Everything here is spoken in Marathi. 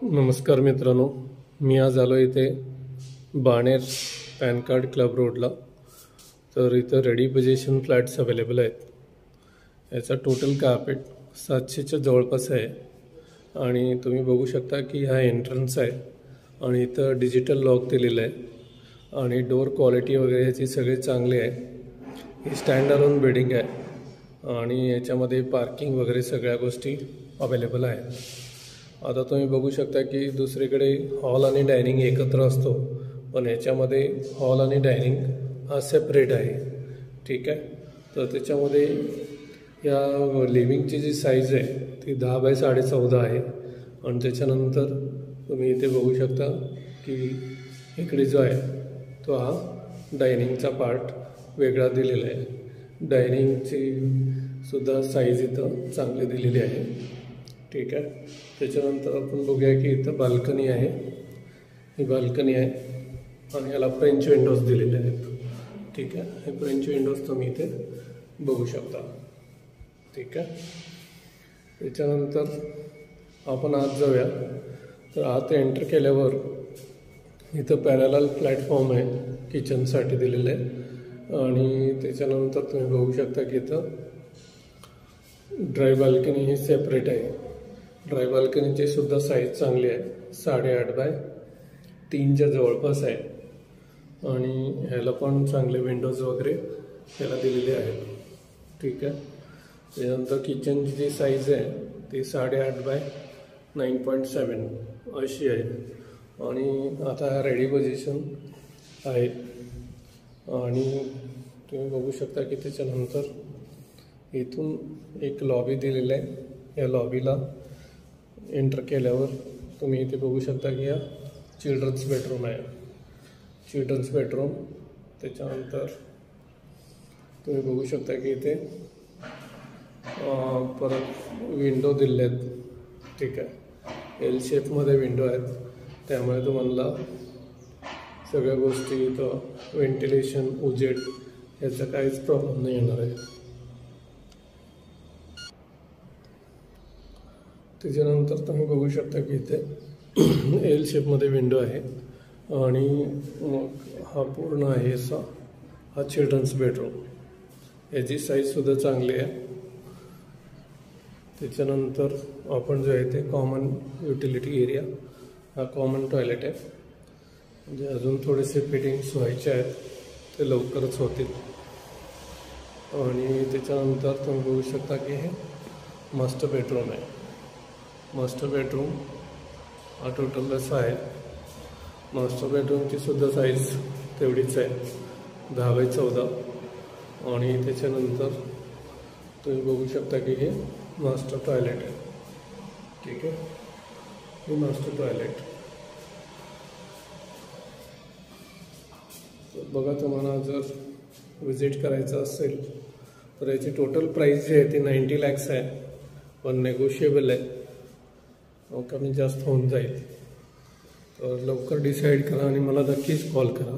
नमस्कार मित्रांनो, मी आज आलो इथे बाणेर पॅन कार्ड क्लब रोडला. तर इथं रेडी पोझिशन फ्लॅट्स अवेलेबल आहेत. याचा टोटल कार्पेट 700च्या जवळपास आहे आणि तुम्ही बघू शकता की हा एंट्रन्स आहे आणि इथं डिजिटल लॉक दिलेलं आहे आणि डोर क्वालिटी वगैरे ह्याची सगळी चांगली आहे. ही स्टँड अलोन बिल्डिंग आहे आणि याच्यामध्ये पार्किंग वगैरे सगळ्या गोष्टी अवेलेबल आहेत. आता तुम्ही बघू शकता की दुसरीकडे हॉल आणि डायनिंग एकत्र असतो, पण याच्यामध्ये हॉल आणि डायनिंग हा सेपरेट आहे. ठीक आहे, तर त्याच्यामध्ये या लिव्हिंगची जी साईज आहे ती 10 बाय 14.5 आहे आणि त्याच्यानंतर तुम्ही इथे बघू शकता की इकडे जो आहे तो हा डायनिंगचा पार्ट वेगळा दिलेला आहे. डायनिंगची सुद्धा साईज इथं चांगली दिलेली आहे. ठीक आहे, त्याच्यानंतर आपण बघूया की इथं बाल्कनी आहे. ही बाल्कनी आहे आणि याला फ्रेंच विंडोज दिलेले आहेत. ठीक आहे, हे फ्रेंच विंडोज तुम्ही इथे बघू शकता. ठीक आहे, त्याच्यानंतर आपण आत जाऊया. तर आत एंटर केल्यावर इथं पॅरलल प्लॅटफॉर्म आहे, किचनसाठी दिलेलं आहे आणि त्याच्यानंतर तुम्ही बघू शकता की इथं ड्राय बाल्कनी ही सेपरेट आहे. ड्राय बाल्कनीची सुद्धा साईज चांगली आहे, 8.5 बाय 3च्या जवळपास आहे आणि ह्याला पण चांगले विंडोज वगैरे ह्याला दिलेले आहेत. ठीक आहे, त्यानंतर किचनची जी साईज आहे ती 8.5 बाय 9.7 अशी आहे आणि आता हा रेडी पोझिशन आहे आणि तुम्ही बघू शकता की त्याच्यानंतर इथून एक लॉबी दिलेला आहे. या लॉबीला एंटर केल्यावर तुम्ही इथे बघू शकता की हा चिल्ड्रन्स बेडरूम आहे. चिल्ड्रन्स बेडरूम, त्याच्यानंतर तुम्ही बघू शकता की इथे परत विंडो दिले आहेत. ठीक आहे, एल शेपमध्ये विंडो आहेत, त्यामुळे तुम्हाला सगळ्या गोष्टी इथं व्हेंटिलेशन, उजेड याचा काहीच प्रॉब्लेम नाही येणार आहे. त्याच्यानंतर तुम्ही बघू शकता की इथे एल शेपमध्ये विंडो आहे आणि मग हा पूर्ण आहे असा हा चिल्ड्रन्स बेडरूम. याची साईजसुद्धा चांगली आहे. त्याच्यानंतर आपण जो आहे ते कॉमन युटिलिटी एरिया, हा कॉमन टॉयलेट आहे. म्हणजे अजून थोडेसे फिटिंग्स व्हायचे आहेत, ते लवकरच होतील. आणि त्याच्यानंतर तुम्ही बघू शकता की हे मास्टर बेडरूम आहे. मास्टर बेडरूम हा टोटल असा आहे. मास्टर बेडरूमची सुद्धा साईज तेवढीच आहे, 10 बाय 14 आणि त्याच्यानंतर तुम्ही बघू शकता की हे मास्टर टॉयलेट आहे. ठीक आहे, हे मास्टर टॉयलेट. बघा, तुम्हाला जर विजिट करायचं असेल तर याची टोटल प्राईस जी आहे ती 90 lakhs आहे, पण नेगोशिएबल आहे, कमी जास्त होऊन जाईल. तर लवकर डिसाईड करा आणि मला नक्कीच कॉल करा.